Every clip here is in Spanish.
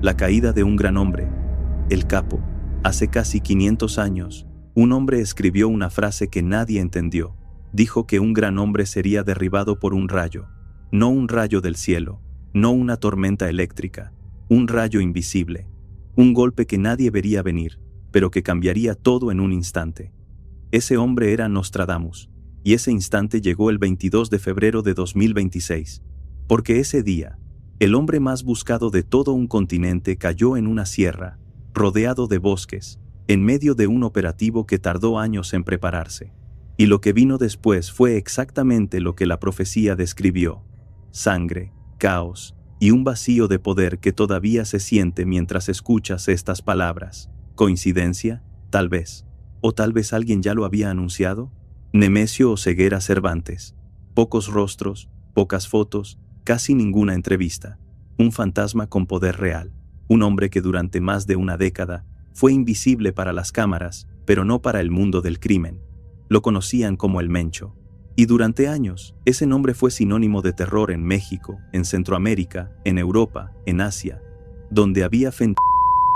La caída de un gran hombre. El Capo. Hace casi 500 años, un hombre escribió una frase que nadie entendió. Dijo que un gran hombre sería derribado por un rayo. No un rayo del cielo, no una tormenta eléctrica, un rayo invisible. Un golpe que nadie vería venir, pero que cambiaría todo en un instante. Ese hombre era Nostradamus, y ese instante llegó el 22 de febrero de 2026. Porque ese día, el hombre más buscado de todo un continente cayó en una sierra, rodeado de bosques, en medio de un operativo que tardó años en prepararse. Y lo que vino después fue exactamente lo que la profecía describió: sangre, caos, y un vacío de poder que todavía se siente mientras escuchas estas palabras. ¿Coincidencia? Tal vez. ¿O tal vez alguien ya lo había anunciado? Nemesio o Ceguera Cervantes. Pocos rostros, pocas fotos, casi ninguna entrevista. Un fantasma con poder real. Un hombre que durante más de una década fue invisible para las cámaras, pero no para el mundo del crimen. Lo conocían como el Mencho. Y durante años, ese nombre fue sinónimo de terror en México, en Centroamérica, en Europa, en Asia, donde había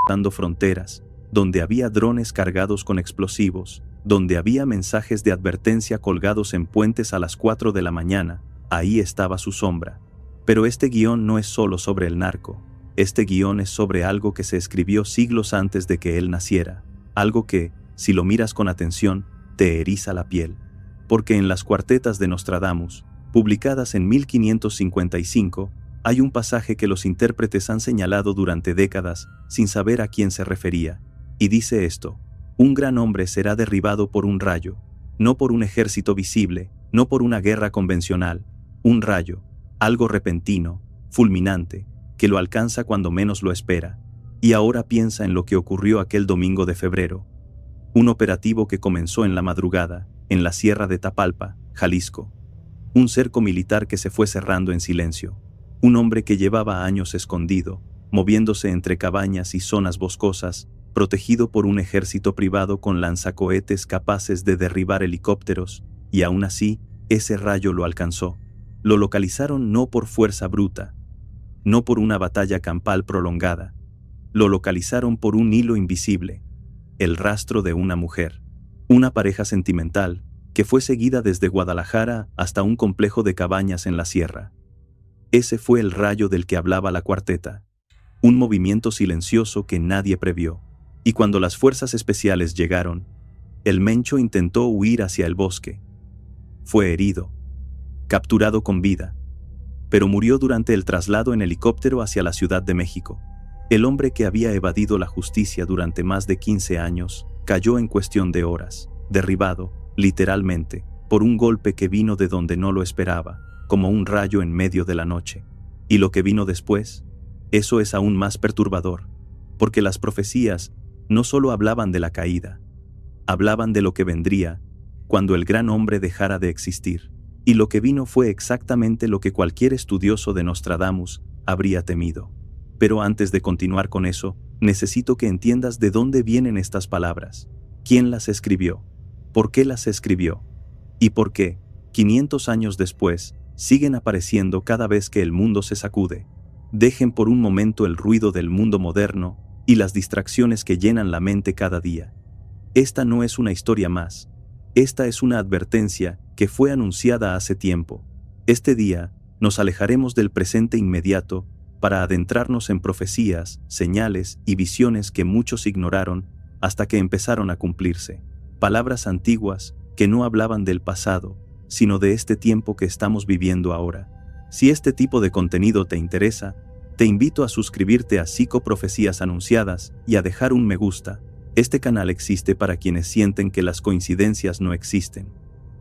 dando fronteras, donde había drones cargados con explosivos, donde había mensajes de advertencia colgados en puentes a las 4 de la mañana, ahí estaba su sombra. Pero este guión no es solo sobre el narco. Este guión es sobre algo que se escribió siglos antes de que él naciera, algo que, si lo miras con atención, te eriza la piel. Porque en las cuartetas de Nostradamus, publicadas en 1555, hay un pasaje que los intérpretes han señalado durante décadas sin saber a quién se refería, y dice esto: un gran hombre será derribado por un rayo, no por un ejército visible, no por una guerra convencional, un rayo, algo repentino, fulminante, que lo alcanza cuando menos lo espera. Y ahora piensa en lo que ocurrió aquel domingo de febrero. Un operativo que comenzó en la madrugada, en la sierra de Tapalpa, Jalisco. Un cerco militar que se fue cerrando en silencio. Un hombre que llevaba años escondido, moviéndose entre cabañas y zonas boscosas, protegido por un ejército privado con lanzacohetes capaces de derribar helicópteros, y aún así, ese rayo lo alcanzó. Lo localizaron no por fuerza bruta, no por una batalla campal prolongada. Lo localizaron por un hilo invisible, el rastro de una mujer. Una pareja sentimental que fue seguida desde Guadalajara hasta un complejo de cabañas en la sierra. Ese fue el rayo del que hablaba la cuarteta. Un movimiento silencioso que nadie previó. Y cuando las fuerzas especiales llegaron, el Mencho intentó huir hacia el bosque. Fue herido, capturado con vida, pero murió durante el traslado en helicóptero hacia la Ciudad de México. El hombre que había evadido la justicia durante más de 15 años, cayó en cuestión de horas, derribado, literalmente, por un golpe que vino de donde no lo esperaba, como un rayo en medio de la noche. Y lo que vino después, eso es aún más perturbador, porque las profecías no solo hablaban de la caída, hablaban de lo que vendría cuando el gran hombre dejara de existir. Y lo que vino fue exactamente lo que cualquier estudioso de Nostradamus habría temido. Pero antes de continuar con eso, necesito que entiendas de dónde vienen estas palabras. ¿Quién las escribió? ¿Por qué las escribió? ¿Y por qué, 500 años después, siguen apareciendo cada vez que el mundo se sacude? Dejen por un momento el ruido del mundo moderno y las distracciones que llenan la mente cada día. Esta no es una historia más. Esta es una advertencia que fue anunciada hace tiempo. Este día, nos alejaremos del presente inmediato para adentrarnos en profecías, señales y visiones que muchos ignoraron hasta que empezaron a cumplirse. Palabras antiguas que no hablaban del pasado, sino de este tiempo que estamos viviendo ahora. Si este tipo de contenido te interesa, te invito a suscribirte a Psicoprofecías Anunciadas y a dejar un me gusta. Este canal existe para quienes sienten que las coincidencias no existen,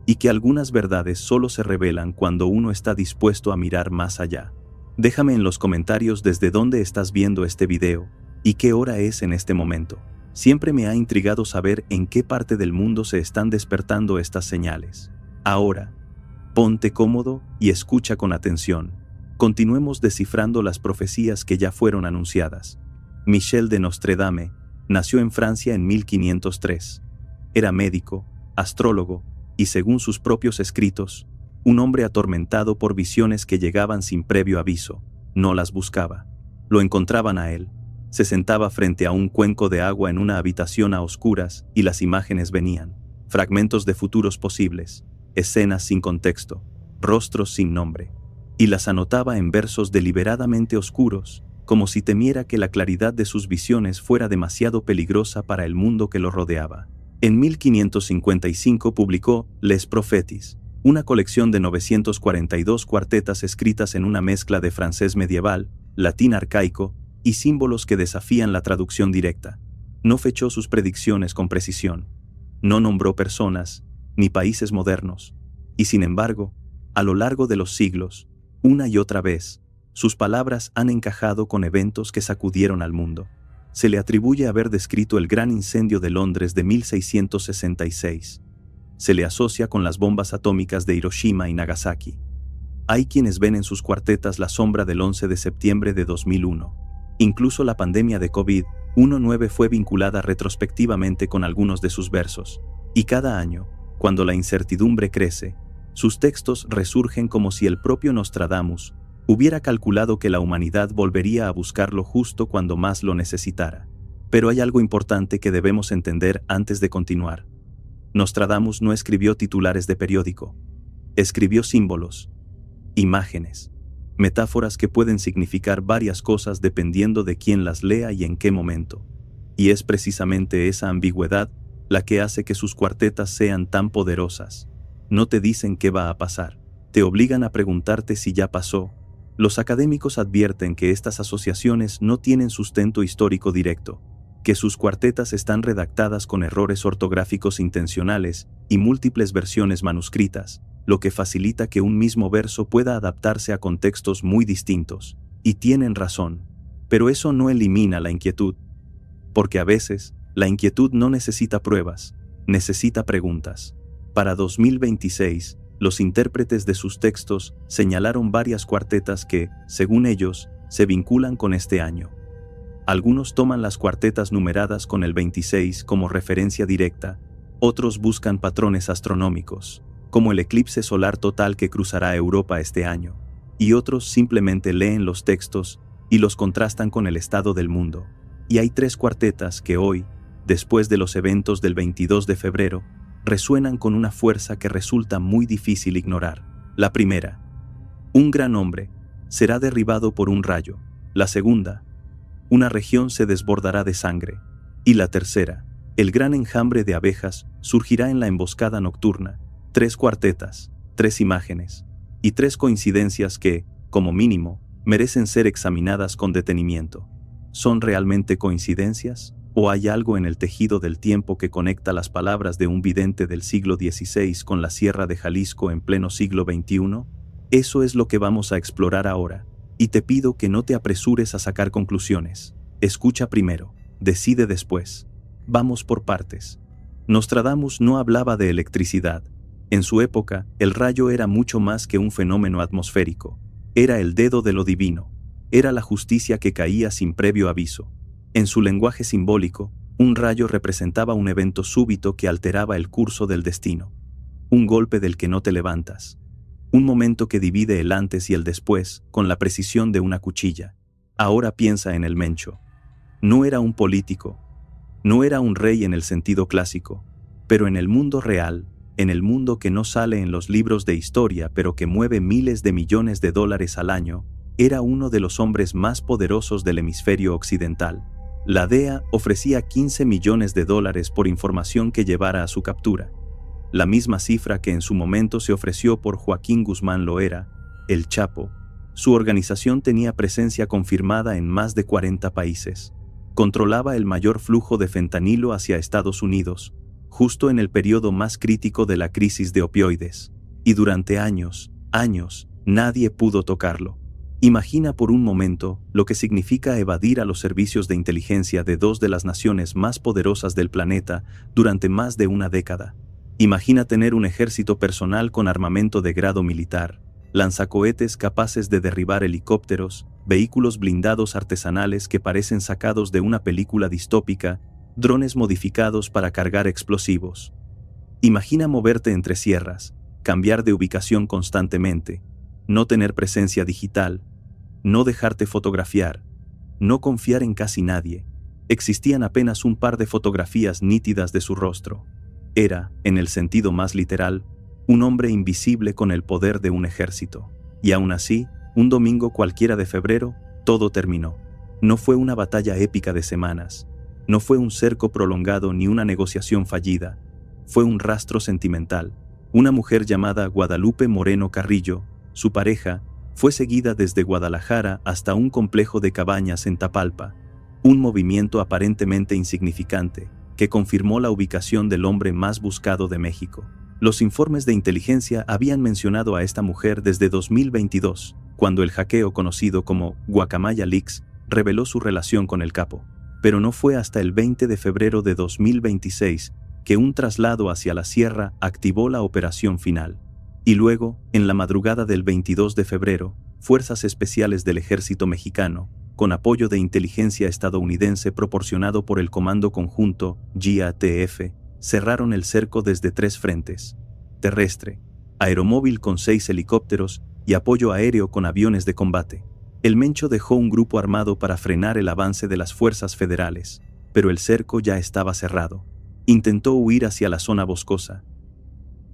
y que algunas verdades solo se revelan cuando uno está dispuesto a mirar más allá. Déjame en los comentarios desde dónde estás viendo este video, y qué hora es en este momento. Siempre me ha intrigado saber en qué parte del mundo se están despertando estas señales. Ahora, ponte cómodo y escucha con atención. Continuemos descifrando las profecías que ya fueron anunciadas. Michel de Nostredame nació en Francia en 1503. Era médico, astrólogo, y según sus propios escritos, un hombre atormentado por visiones que llegaban sin previo aviso. No las buscaba. Lo encontraban a él, Se sentaba frente a un cuenco de agua en una habitación a oscuras y las imágenes venían. Fragmentos de futuros posibles, escenas sin contexto, rostros sin nombre. Y las anotaba en versos deliberadamente oscuros, como si temiera que la claridad de sus visiones fuera demasiado peligrosa para el mundo que lo rodeaba. En 1555 publicó Les Prophéties, una colección de 942 cuartetas escritas en una mezcla de francés medieval, latín arcaico y símbolos que desafían la traducción directa. No fechó sus predicciones con precisión. No nombró personas, ni países modernos. Y sin embargo, a lo largo de los siglos, una y otra vez, sus palabras han encajado con eventos que sacudieron al mundo. Se le atribuye haber descrito el gran incendio de Londres de 1666. Se le asocia con las bombas atómicas de Hiroshima y Nagasaki. Hay quienes ven en sus cuartetas la sombra del 11 de septiembre de 2001. Incluso la pandemia de COVID-19 fue vinculada retrospectivamente con algunos de sus versos. Y cada año, cuando la incertidumbre crece, sus textos resurgen como si el propio Nostradamus hubiera calculado que la humanidad volvería a buscarlo justo cuando más lo necesitara. Pero hay algo importante que debemos entender antes de continuar. Nostradamus no escribió titulares de periódico. Escribió símbolos, imágenes, metáforas que pueden significar varias cosas dependiendo de quién las lea y en qué momento. Y es precisamente esa ambigüedad la que hace que sus cuartetas sean tan poderosas. No te dicen qué va a pasar, te obligan a preguntarte si ya pasó. Los académicos advierten que estas asociaciones no tienen sustento histórico directo, que sus cuartetas están redactadas con errores ortográficos intencionales y múltiples versiones manuscritas, lo que facilita que un mismo verso pueda adaptarse a contextos muy distintos. Y tienen razón, pero eso no elimina la inquietud, porque a veces, la inquietud no necesita pruebas, necesita preguntas. Para 2026, los intérpretes de sus textos señalaron varias cuartetas que, según ellos, se vinculan con este año. Algunos toman las cuartetas numeradas con el 26 como referencia directa, otros buscan patrones astronómicos, como el eclipse solar total que cruzará Europa este año, y otros simplemente leen los textos y los contrastan con el estado del mundo. Y hay 3 cuartetas que hoy, después de los eventos del 22 de febrero, resuenan con una fuerza que resulta muy difícil ignorar. La primera, un gran hombre será derribado por un rayo. La segunda, una región se desbordará de sangre. Y la tercera, el gran enjambre de abejas surgirá en la emboscada nocturna. 3 cuartetas, 3 imágenes y 3 coincidencias que, como mínimo, merecen ser examinadas con detenimiento. ¿Son realmente coincidencias? ¿O hay algo en el tejido del tiempo que conecta las palabras de un vidente del siglo XVI con la Sierra de Jalisco en pleno siglo XXI? Eso es lo que vamos a explorar ahora, y te pido que no te apresures a sacar conclusiones. Escucha primero, decide después. Vamos por partes. Nostradamus no hablaba de electricidad. En su época, el rayo era mucho más que un fenómeno atmosférico. Era el dedo de lo divino. Era la justicia que caía sin previo aviso. En su lenguaje simbólico, un rayo representaba un evento súbito que alteraba el curso del destino. Un golpe del que no te levantas. Un momento que divide el antes y el después con la precisión de una cuchilla. Ahora piensa en el Mencho. No era un político. No era un rey en el sentido clásico. Pero en el mundo real, en el mundo que no sale en los libros de historia pero que mueve miles de millones de dólares al año, era uno de los hombres más poderosos del hemisferio occidental. La DEA ofrecía $15 millones por información que llevara a su captura. La misma cifra que en su momento se ofreció por Joaquín Guzmán Loera, el Chapo. Su organización tenía presencia confirmada en más de 40 países. Controlaba el mayor flujo de fentanilo hacia Estados Unidos, justo en el periodo más crítico de la crisis de opioides. Y durante años, nadie pudo tocarlo. Imagina por un momento lo que significa evadir a los servicios de inteligencia de 2 de las naciones más poderosas del planeta durante más de una década. Imagina tener un ejército personal con armamento de grado militar, lanzacohetes capaces de derribar helicópteros, vehículos blindados artesanales que parecen sacados de una película distópica, drones modificados para cargar explosivos. Imagina moverte entre sierras, cambiar de ubicación constantemente, no tener presencia digital, no dejarte fotografiar, no confiar en casi nadie. Existían apenas un par de fotografías nítidas de su rostro. Era, en el sentido más literal, un hombre invisible con el poder de un ejército. Y aún así, un domingo cualquiera de febrero, todo terminó. No fue una batalla épica de semanas. No fue un cerco prolongado ni una negociación fallida. Fue un rastro sentimental. Una mujer llamada Guadalupe Moreno Carrillo, su pareja, fue seguida desde Guadalajara hasta un complejo de cabañas en Tapalpa. Un movimiento aparentemente insignificante, que confirmó la ubicación del hombre más buscado de México. Los informes de inteligencia habían mencionado a esta mujer desde 2022, cuando el hackeo conocido como Guacamaya Leaks reveló su relación con el capo. Pero no fue hasta el 20 de febrero de 2026 que un traslado hacia la sierra activó la operación final. Y luego, en la madrugada del 22 de febrero, fuerzas especiales del ejército mexicano, con apoyo de inteligencia estadounidense proporcionado por el Comando Conjunto JATF, cerraron el cerco desde 3 frentes: terrestre, aeromóvil con 6 helicópteros y apoyo aéreo con aviones de combate. El Mencho dejó un grupo armado para frenar el avance de las fuerzas federales, pero el cerco ya estaba cerrado. Intentó huir hacia la zona boscosa.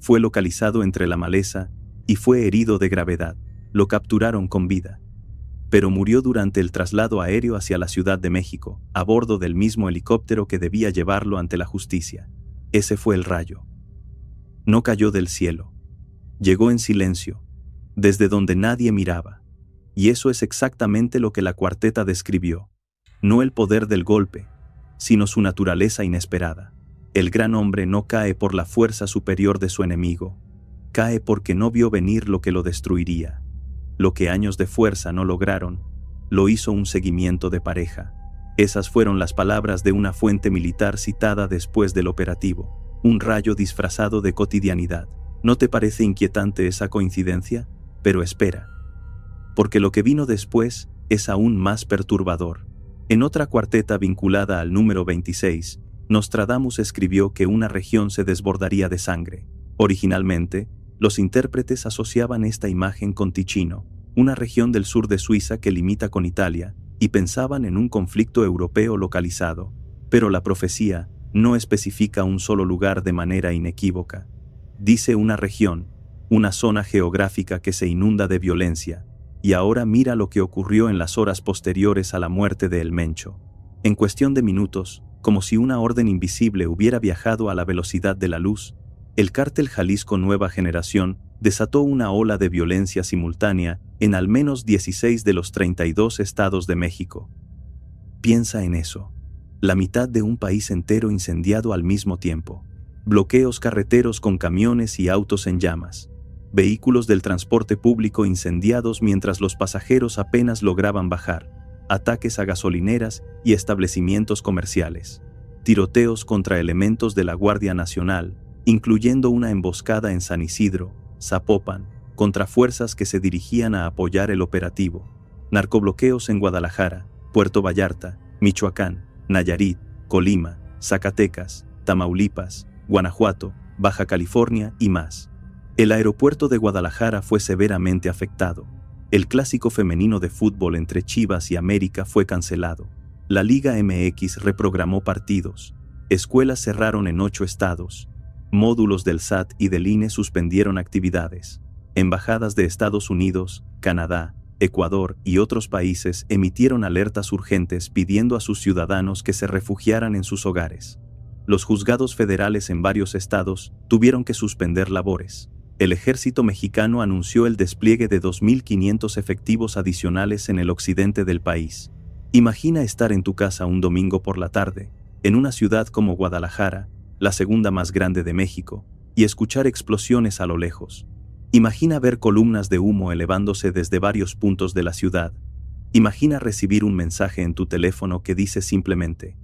Fue localizado entre la maleza y fue herido de gravedad. Lo capturaron con vida, pero murió durante el traslado aéreo hacia la Ciudad de México, a bordo del mismo helicóptero que debía llevarlo ante la justicia. Ese fue el rayo. No cayó del cielo. Llegó en silencio, desde donde nadie miraba. Y eso es exactamente lo que la cuarteta describió. No el poder del golpe, sino su naturaleza inesperada. El gran hombre no cae por la fuerza superior de su enemigo. Cae porque no vio venir lo que lo destruiría. Lo que años de fuerza no lograron, lo hizo un seguimiento de pareja. Esas fueron las palabras de una fuente militar citada después del operativo. Un rayo disfrazado de cotidianidad. ¿No te parece inquietante esa coincidencia? Pero espera, porque lo que vino después es aún más perturbador. En otra cuarteta vinculada al número 26, Nostradamus escribió que una región se desbordaría de sangre. Originalmente, los intérpretes asociaban esta imagen con Ticino, una región del sur de Suiza que limita con Italia, y pensaban en un conflicto europeo localizado. Pero la profecía no especifica un solo lugar de manera inequívoca. Dice una región, una zona geográfica que se inunda de violencia. Y ahora mira lo que ocurrió en las horas posteriores a la muerte de El Mencho. En cuestión de minutos, como si una orden invisible hubiera viajado a la velocidad de la luz, el cártel Jalisco Nueva Generación desató una ola de violencia simultánea en al menos 16 de los 32 estados de México. Piensa en eso. La mitad de un país entero incendiado al mismo tiempo. Bloqueos carreteros con camiones y autos en llamas. Vehículos del transporte público incendiados mientras los pasajeros apenas lograban bajar. Ataques a gasolineras y establecimientos comerciales. Tiroteos contra elementos de la Guardia Nacional, incluyendo una emboscada en San Isidro, Zapopan, contra fuerzas que se dirigían a apoyar el operativo. Narcobloqueos en Guadalajara, Puerto Vallarta, Michoacán, Nayarit, Colima, Zacatecas, Tamaulipas, Guanajuato, Baja California y más. El aeropuerto de Guadalajara fue severamente afectado. El clásico femenino de fútbol entre Chivas y América fue cancelado. La Liga MX reprogramó partidos. Escuelas cerraron en 8 estados. Módulos del SAT y del INE suspendieron actividades. Embajadas de Estados Unidos, Canadá, Ecuador y otros países emitieron alertas urgentes pidiendo a sus ciudadanos que se refugiaran en sus hogares. Los juzgados federales en varios estados tuvieron que suspender labores. El ejército mexicano anunció el despliegue de 2.500 efectivos adicionales en el occidente del país. Imagina estar en tu casa un domingo por la tarde, en una ciudad como Guadalajara, la segunda más grande de México, y escuchar explosiones a lo lejos. Imagina ver columnas de humo elevándose desde varios puntos de la ciudad. Imagina recibir un mensaje en tu teléfono que dice simplemente,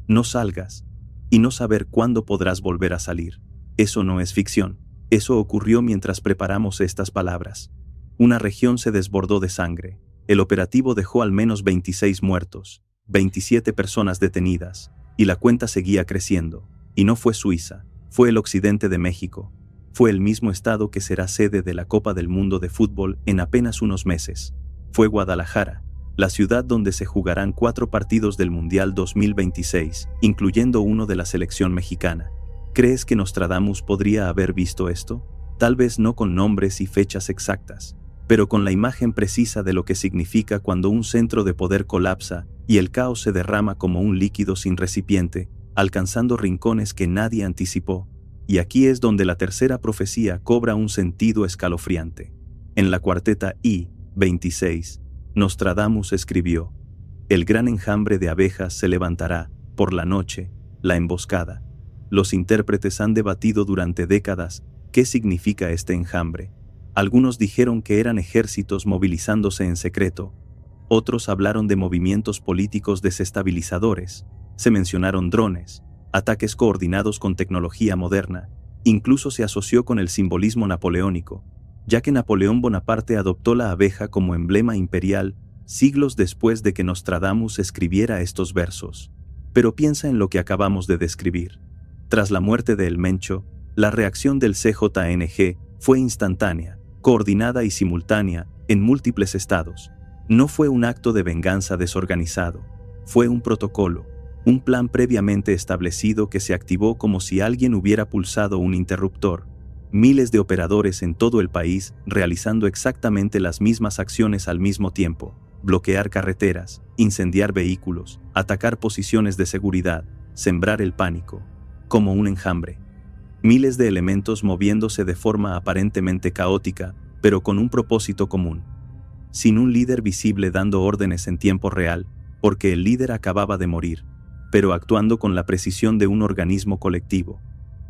no salgas, y no saber cuándo podrás volver a salir. Eso no es ficción. Eso ocurrió mientras preparamos estas palabras. Una región se desbordó de sangre. El operativo dejó al menos 26 muertos, 27 personas detenidas, y la cuenta seguía creciendo. Y no fue Suiza, fue el occidente de México. Fue el mismo estado que será sede de la Copa del Mundo de Fútbol en apenas unos meses. Fue Guadalajara, la ciudad donde se jugarán 4 partidos del Mundial 2026, incluyendo uno de la selección mexicana. ¿Crees que Nostradamus podría haber visto esto? Tal vez no con nombres y fechas exactas, pero con la imagen precisa de lo que significa cuando un centro de poder colapsa y el caos se derrama como un líquido sin recipiente, alcanzando rincones que nadie anticipó. Y aquí es donde la tercera profecía cobra un sentido escalofriante. En la cuarteta I-26, Nostradamus escribió: el gran enjambre de abejas se levantará, por la noche, la emboscada. Los intérpretes han debatido durante décadas qué significa este enjambre. Algunos dijeron que eran ejércitos movilizándose en secreto. Otros hablaron de movimientos políticos desestabilizadores. Se mencionaron drones, ataques coordinados con tecnología moderna. Incluso se asoció con el simbolismo napoleónico, ya que Napoleón Bonaparte adoptó la abeja como emblema imperial siglos después de que Nostradamus escribiera estos versos. Pero piensa en lo que acabamos de describir. Tras la muerte de El Mencho, la reacción del CJNG fue instantánea, coordinada y simultánea en múltiples estados. No fue un acto de venganza desorganizado, fue un protocolo, un plan previamente establecido que se activó como si alguien hubiera pulsado un interruptor. Miles de operadores en todo el país realizando exactamente las mismas acciones al mismo tiempo: bloquear carreteras, incendiar vehículos, atacar posiciones de seguridad, sembrar el pánico, como un enjambre. Miles de elementos moviéndose de forma aparentemente caótica, pero con un propósito común. Sin un líder visible dando órdenes en tiempo real, porque el líder acababa de morir, pero actuando con la precisión de un organismo colectivo.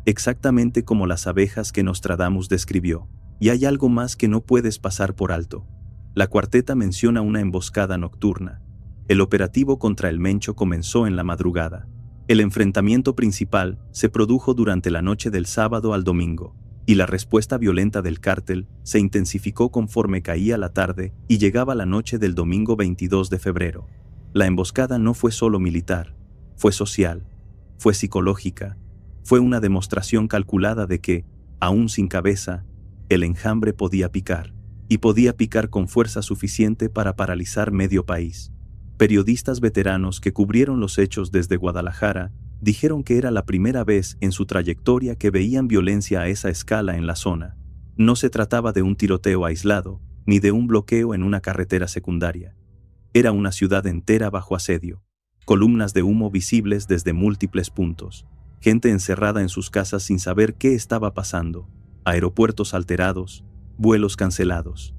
Exactamente como las abejas que Nostradamus describió. Y hay algo más que no puedes pasar por alto. La cuarteta menciona una emboscada nocturna. El operativo contra El Mencho comenzó en la madrugada. El enfrentamiento principal se produjo durante la noche del sábado al domingo, y la respuesta violenta del cártel se intensificó conforme caía la tarde y llegaba la noche del domingo 22 de febrero. La emboscada no fue solo militar, fue social, fue psicológica, fue una demostración calculada de que, aún sin cabeza, el enjambre podía picar, y podía picar con fuerza suficiente para paralizar medio país. Periodistas veteranos que cubrieron los hechos desde Guadalajara dijeron que era la primera vez en su trayectoria que veían violencia a esa escala en la zona. No se trataba de un tiroteo aislado, ni de un bloqueo en una carretera secundaria. Era una ciudad entera bajo asedio, columnas de humo visibles desde múltiples puntos, gente encerrada en sus casas sin saber qué estaba pasando, aeropuertos alterados, vuelos cancelados.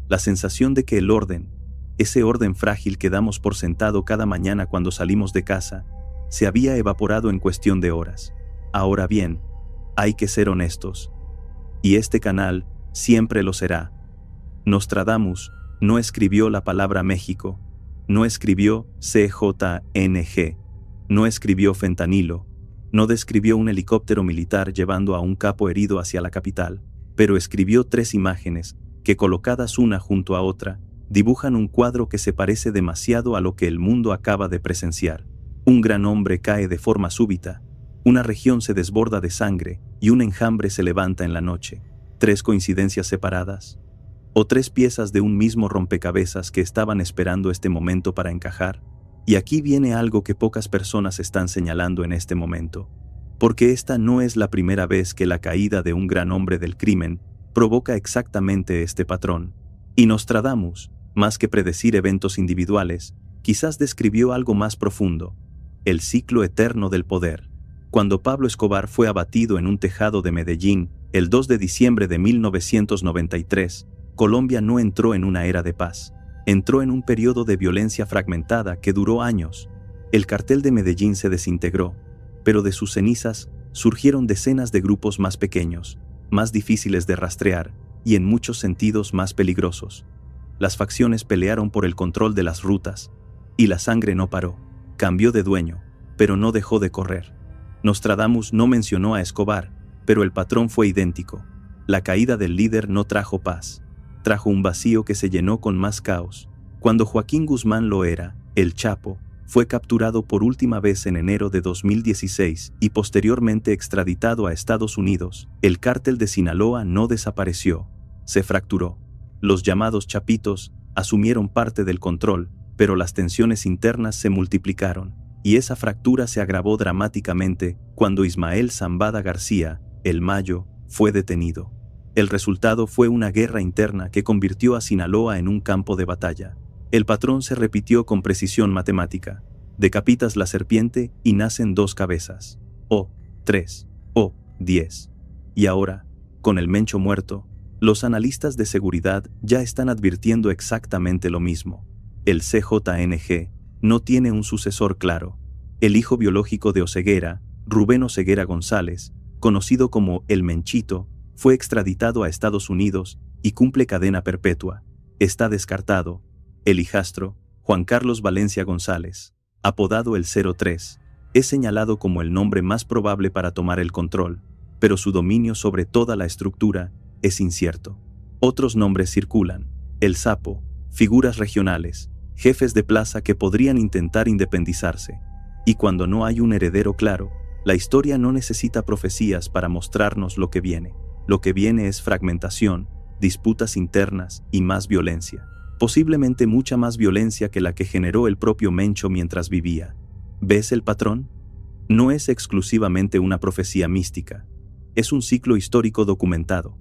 La sensación de que el orden, ese orden frágil que damos por sentado cada mañana cuando salimos de casa, se había evaporado en cuestión de horas. Ahora bien, hay que ser honestos. Y este canal siempre lo será. Nostradamus no escribió la palabra México, no escribió CJNG, no escribió fentanilo, no describió un helicóptero militar llevando a un capo herido hacia la capital, pero escribió 3 imágenes que, colocadas una junto a otra, dibujan un cuadro que se parece demasiado a lo que el mundo acaba de presenciar. Un gran hombre cae de forma súbita, una región se desborda de sangre y un enjambre se levanta en la noche. 3 coincidencias separadas, o 3 piezas de un mismo rompecabezas que estaban esperando este momento para encajar. Y aquí viene algo que pocas personas están señalando en este momento, porque esta no es la primera vez que la caída de un gran hombre del crimen provoca exactamente este patrón. Y Nostradamus, más que predecir eventos individuales, quizás describió algo más profundo: el ciclo eterno del poder. Cuando Pablo Escobar fue abatido en un tejado de Medellín, el 2 de diciembre de 1993, Colombia no entró en una era de paz. Entró en un periodo de violencia fragmentada que duró años. El cartel de Medellín se desintegró, pero de sus cenizas surgieron decenas de grupos más pequeños, más difíciles de rastrear y en muchos sentidos más peligrosos. Las facciones pelearon por el control de las rutas, y la sangre no paró. Cambió de dueño, pero no dejó de correr. Nostradamus no mencionó a Escobar, pero el patrón fue idéntico. La caída del líder no trajo paz, trajo un vacío que se llenó con más caos. Cuando Joaquín Guzmán Loera, el Chapo, fue capturado por última vez en enero de 2016 y posteriormente extraditado a Estados Unidos, el cártel de Sinaloa no desapareció, se fracturó. Los llamados chapitos asumieron parte del control, pero las tensiones internas se multiplicaron, y esa fractura se agravó dramáticamente cuando Ismael Zambada García, el Mayo, fue detenido. El resultado fue una guerra interna que convirtió a Sinaloa en un campo de batalla. El patrón se repitió con precisión matemática. Decapitas la serpiente y nacen 2 cabezas. O 3. O 10. Y ahora, con el Mencho muerto, los analistas de seguridad ya están advirtiendo exactamente lo mismo. El CJNG no tiene un sucesor claro. El hijo biológico de Oseguera, Rubén Oseguera González, conocido como el Menchito, fue extraditado a Estados Unidos y cumple cadena perpetua. Está descartado. El hijastro, Juan Carlos Valencia González, apodado el 03, es señalado como el nombre más probable para tomar el control, pero su dominio sobre toda la estructura es incierto. Otros nombres circulan: el Sapo, figuras regionales, jefes de plaza que podrían intentar independizarse. Y cuando no hay un heredero claro, la historia no necesita profecías para mostrarnos lo que viene. Lo que viene es fragmentación, disputas internas y más violencia. Posiblemente mucha más violencia que la que generó el propio Mencho mientras vivía. ¿Ves el patrón? No es exclusivamente una profecía mística, es un ciclo histórico documentado.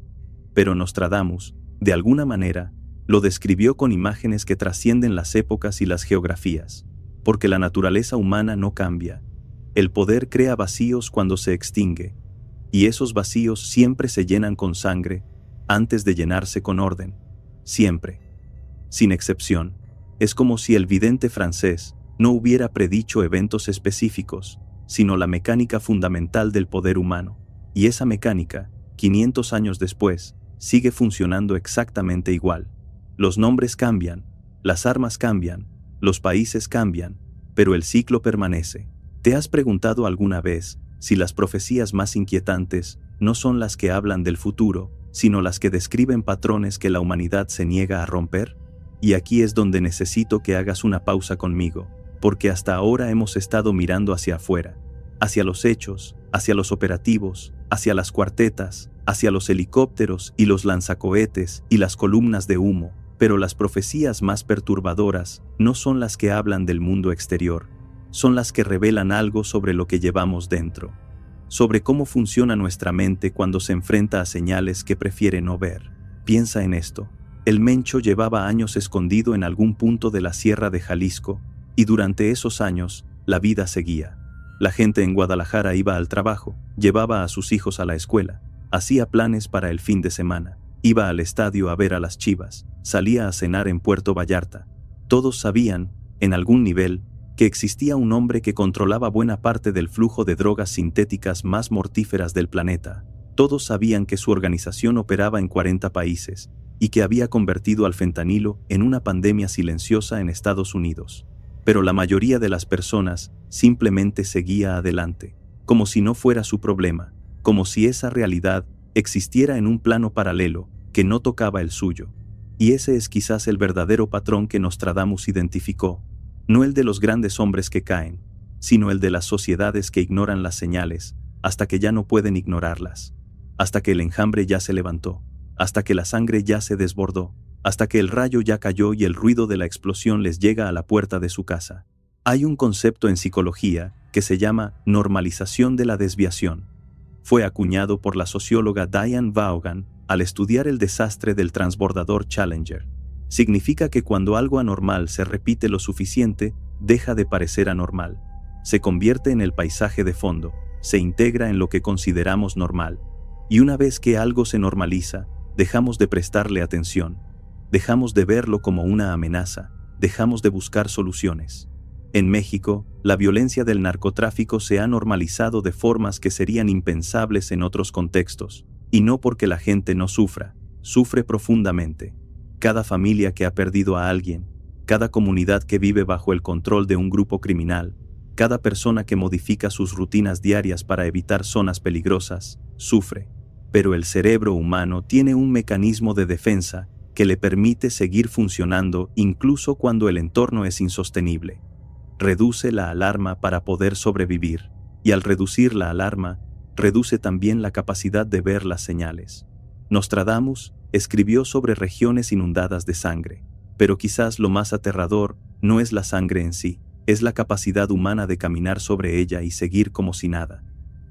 Pero Nostradamus, de alguna manera, lo describió con imágenes que trascienden las épocas y las geografías, porque la naturaleza humana no cambia. El poder crea vacíos cuando se extingue, y esos vacíos siempre se llenan con sangre antes de llenarse con orden. Siempre. Sin excepción. Es como si el vidente francés no hubiera predicho eventos específicos, sino la mecánica fundamental del poder humano. Y esa mecánica, 500 años después, sigue funcionando exactamente igual. Los nombres cambian, las armas cambian, los países cambian, pero el ciclo permanece. ¿Te has preguntado alguna vez si las profecías más inquietantes no son las que hablan del futuro, sino las que describen patrones que la humanidad se niega a romper? Y aquí es donde necesito que hagas una pausa conmigo, porque hasta ahora hemos estado mirando hacia afuera, hacia los hechos, hacia los operativos, hacia las cuartetas, hacia los helicópteros y los lanzacohetes y las columnas de humo, pero las profecías más perturbadoras no son las que hablan del mundo exterior, son las que revelan algo sobre lo que llevamos dentro, sobre cómo funciona nuestra mente cuando se enfrenta a señales que prefiere no ver. Piensa en esto. El Mencho llevaba años escondido en algún punto de la sierra de Jalisco, y durante esos años, la vida seguía. La gente en Guadalajara iba al trabajo, llevaba a sus hijos a la escuela, hacía planes para el fin de semana, iba al estadio a ver a las Chivas, salía a cenar en Puerto Vallarta. Todos sabían, en algún nivel, que existía un hombre que controlaba buena parte del flujo de drogas sintéticas más mortíferas del planeta. Todos sabían que su organización operaba en 40 países, y que había convertido al fentanilo en una pandemia silenciosa en Estados Unidos. Pero la mayoría de las personas simplemente seguía adelante, como si no fuera su problema, como si esa realidad existiera en un plano paralelo que no tocaba el suyo. Y ese es quizás el verdadero patrón que Nostradamus identificó, no el de los grandes hombres que caen, sino el de las sociedades que ignoran las señales hasta que ya no pueden ignorarlas, hasta que el enjambre ya se levantó, hasta que la sangre ya se desbordó, hasta que el rayo ya cayó y el ruido de la explosión les llega a la puerta de su casa. Hay un concepto en psicología que se llama normalización de la desviación. Fue acuñado por la socióloga Diane Vaughan al estudiar el desastre del transbordador Challenger. Significa que cuando algo anormal se repite lo suficiente, deja de parecer anormal. Se convierte en el paisaje de fondo, se integra en lo que consideramos normal. Y una vez que algo se normaliza, dejamos de prestarle atención, dejamos de verlo como una amenaza, dejamos de buscar soluciones. En México, la violencia del narcotráfico se ha normalizado de formas que serían impensables en otros contextos, y no porque la gente no sufra, sufre profundamente. Cada familia que ha perdido a alguien, cada comunidad que vive bajo el control de un grupo criminal, cada persona que modifica sus rutinas diarias para evitar zonas peligrosas, sufre. Pero el cerebro humano tiene un mecanismo de defensa que le permite seguir funcionando incluso cuando el entorno es insostenible. Reduce la alarma para poder sobrevivir, y al reducir la alarma, reduce también la capacidad de ver las señales. Nostradamus escribió sobre regiones inundadas de sangre, pero quizás lo más aterrador No es la sangre en sí, es la capacidad humana de caminar sobre ella y seguir como si nada,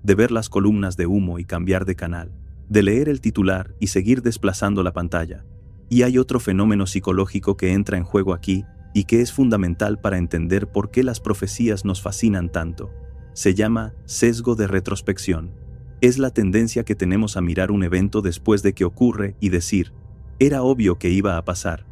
de ver las columnas de humo y cambiar de canal, de leer el titular y seguir desplazando la pantalla. Y hay otro fenómeno psicológico que entra en juego aquí y que es fundamental para entender por qué las profecías nos fascinan tanto. Se llama sesgo de retrospección. Es la tendencia que tenemos a mirar un evento después de que ocurre y decir, era obvio que iba a pasar.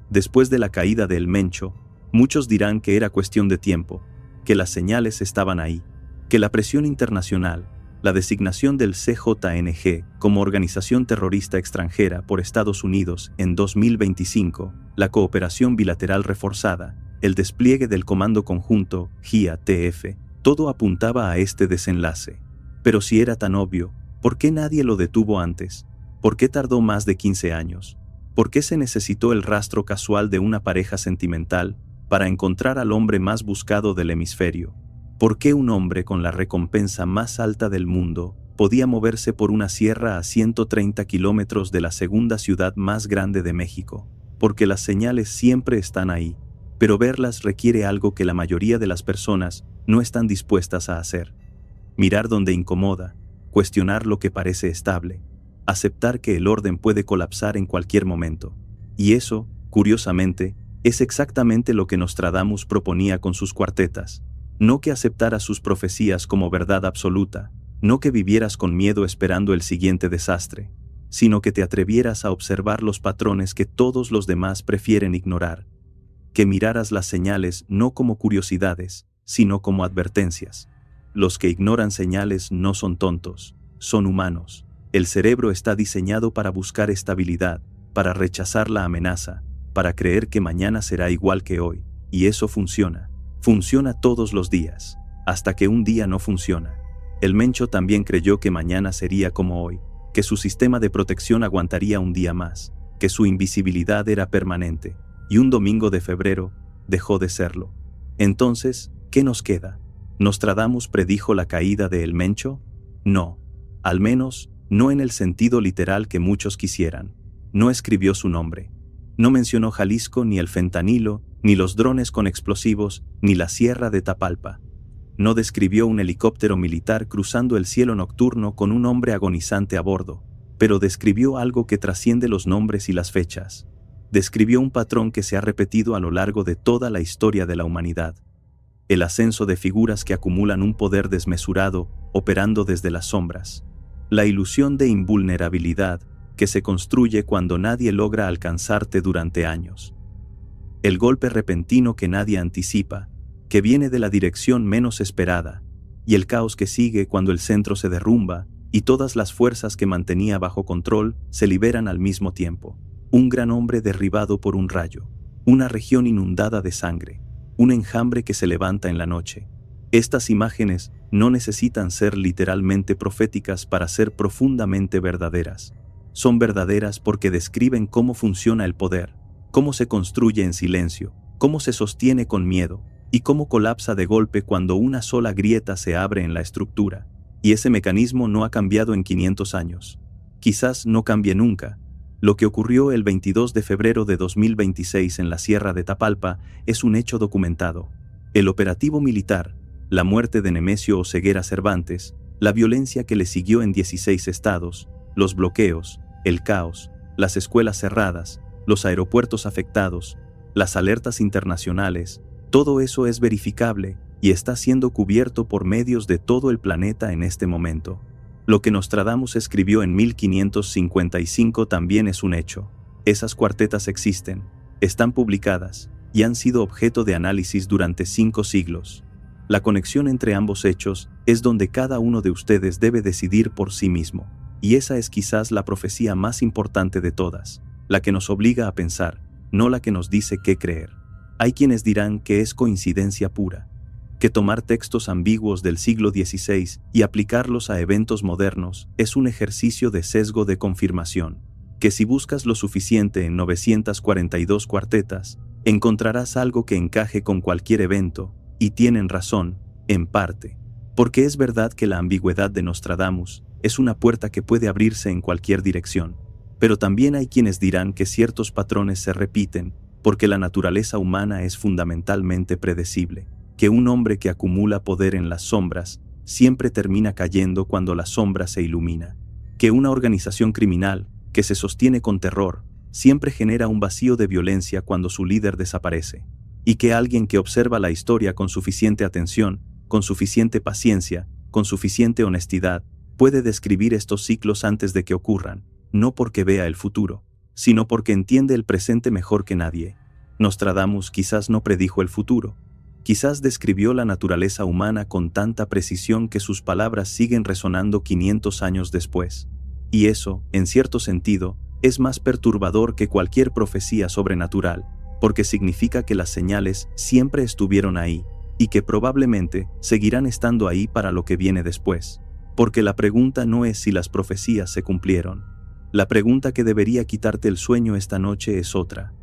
Después de la caída de El Mencho, muchos dirán que era cuestión de tiempo, que las señales estaban ahí, que la presión internacional, la designación del CJNG como organización terrorista extranjera por Estados Unidos en 2025, la cooperación bilateral reforzada, el despliegue del Comando Conjunto GIA-TF, todo apuntaba a este desenlace. Pero si era tan obvio, ¿por qué nadie lo detuvo antes? ¿Por qué tardó más de 15 años? ¿Por qué se necesitó el rastro casual de una pareja sentimental para encontrar al hombre más buscado del hemisferio? ¿Por qué un hombre con la recompensa más alta del mundo podía moverse por una sierra a 130 kilómetros de la segunda ciudad más grande de México? Porque las señales siempre están ahí, pero verlas requiere algo que la mayoría de las personas no están dispuestas a hacer. Mirar donde incomoda, cuestionar lo que parece estable, aceptar que el orden puede colapsar en cualquier momento. Y eso, curiosamente, es exactamente lo que Nostradamus proponía con sus cuartetas. No que aceptaras sus profecías como verdad absoluta, no que vivieras con miedo esperando el siguiente desastre, sino que te atrevieras a observar los patrones que todos los demás prefieren ignorar, que miraras las señales no como curiosidades, sino como advertencias. Los que ignoran señales no son tontos, son humanos. El cerebro está diseñado para buscar estabilidad, para rechazar la amenaza, para creer que mañana será igual que hoy, y eso funciona. Funciona todos los días, hasta que un día no funciona. El Mencho también creyó que mañana sería como hoy, que su sistema de protección aguantaría un día más, que su invisibilidad era permanente, y un domingo de febrero dejó de serlo. Entonces, ¿qué nos queda? ¿Nostradamus predijo la caída de El Mencho? No, al menos no en el sentido literal que muchos quisieran. No escribió su nombre. No mencionó Jalisco, ni el fentanilo, ni los drones con explosivos, ni la sierra de Tapalpa. No describió un helicóptero militar cruzando el cielo nocturno con un hombre agonizante a bordo, pero describió algo que trasciende los nombres y las fechas. Describió un patrón que se ha repetido a lo largo de toda la historia de la humanidad. El ascenso de figuras que acumulan un poder desmesurado, operando desde las sombras. La ilusión de invulnerabilidad que se construye cuando nadie logra alcanzarte durante años. El golpe repentino que nadie anticipa, que viene de la dirección menos esperada, y el caos que sigue cuando el centro se derrumba y todas las fuerzas que mantenía bajo control se liberan al mismo tiempo. Un gran hombre derribado por un rayo, una región inundada de sangre, un enjambre que se levanta en la noche. Estas imágenes no necesitan ser literalmente proféticas para ser profundamente verdaderas. Son verdaderas porque describen cómo funciona el poder, cómo se construye en silencio, cómo se sostiene con miedo, y cómo colapsa de golpe cuando una sola grieta se abre en la estructura. Y ese mecanismo no ha cambiado en 500 años. Quizás no cambie nunca. Lo que ocurrió el 22 de febrero de 2026 en la Sierra de Tapalpa es un hecho documentado. El operativo militar, la muerte de Nemesio Oseguera Cervantes, la violencia que le siguió en 16 estados, los bloqueos, el caos, las escuelas cerradas, los aeropuertos afectados, las alertas internacionales, todo eso es verificable y está siendo cubierto por medios de todo el planeta en este momento. Lo que Nostradamus escribió en 1555 también es un hecho. Esas cuartetas existen, están publicadas y han sido objeto de análisis durante 5 siglos. La conexión entre ambos hechos es donde cada uno de ustedes debe decidir por sí mismo. Y esa es quizás la profecía más importante de todas, la que nos obliga a pensar, no la que nos dice qué creer. Hay quienes dirán que es coincidencia pura, que tomar textos ambiguos del siglo XVI y aplicarlos a eventos modernos es un ejercicio de sesgo de confirmación, que si buscas lo suficiente en 942 cuartetas, encontrarás algo que encaje con cualquier evento, y tienen razón, en parte, porque es verdad que la ambigüedad de Nostradamus es una puerta que puede abrirse en cualquier dirección, pero también hay quienes dirán que ciertos patrones se repiten porque la naturaleza humana es fundamentalmente predecible, que un hombre que acumula poder en las sombras siempre termina cayendo cuando la sombra se ilumina, que una organización criminal que se sostiene con terror siempre genera un vacío de violencia cuando su líder desaparece, y que alguien que observa la historia con suficiente atención, con suficiente paciencia, con suficiente honestidad, puede describir estos ciclos antes de que ocurran, no porque vea el futuro, sino porque entiende el presente mejor que nadie. Nostradamus quizás no predijo el futuro, quizás describió la naturaleza humana con tanta precisión que sus palabras siguen resonando 500 años después. Y eso, en cierto sentido, es más perturbador que cualquier profecía sobrenatural, porque significa que las señales siempre estuvieron ahí, y que probablemente seguirán estando ahí para lo que viene después. Porque la pregunta no es si las profecías se cumplieron. La pregunta que debería quitarte el sueño esta noche es otra.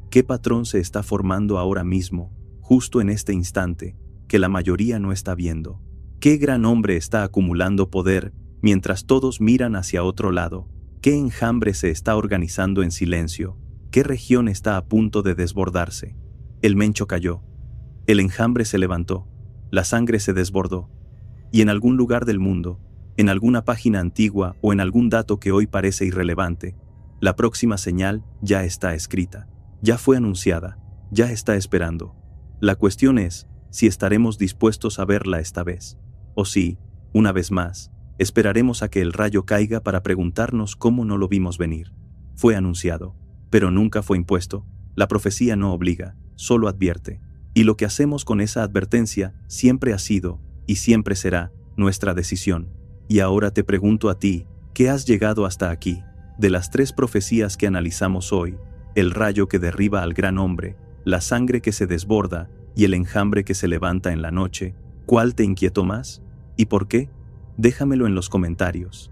¿Qué patrón se está formando ahora mismo, justo en este instante, que la mayoría no está viendo? ¿Qué gran hombre está acumulando poder mientras todos miran hacia otro lado? ¿Qué enjambre se está organizando en silencio? ¿Qué región está a punto de desbordarse? El mencho cayó. El enjambre se levantó. La sangre se desbordó. Y en algún lugar del mundo, en alguna página antigua o en algún dato que hoy parece irrelevante, la próxima señal ya está escrita, ya fue anunciada, ya está esperando. La cuestión es si estaremos dispuestos a verla esta vez, o si, una vez más, esperaremos a que el rayo caiga para preguntarnos cómo no lo vimos venir. Fue anunciado, pero nunca fue impuesto. La profecía no obliga, solo advierte. Y lo que hacemos con esa advertencia siempre ha sido, y siempre será, nuestra decisión. Y ahora te pregunto a ti, ¿qué has llegado hasta aquí? De las 3 profecías que analizamos hoy, el rayo que derriba al gran hombre, la sangre que se desborda y el enjambre que se levanta en la noche, ¿cuál te inquietó más? ¿Y por qué? Déjamelo en los comentarios.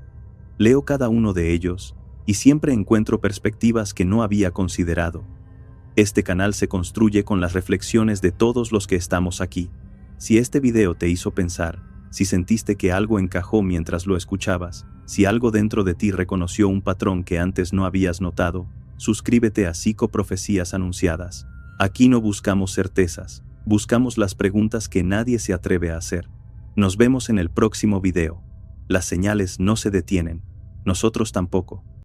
Leo cada uno de ellos, y siempre encuentro perspectivas que no había considerado. Este canal se construye con las reflexiones de todos los que estamos aquí. Si este video te hizo pensar, si sentiste que algo encajó mientras lo escuchabas, si algo dentro de ti reconoció un patrón que antes no habías notado, suscríbete a Psicoprofecías Anunciadas. Aquí no buscamos certezas, buscamos las preguntas que nadie se atreve a hacer. Nos vemos en el próximo video. Las señales no se detienen, nosotros tampoco.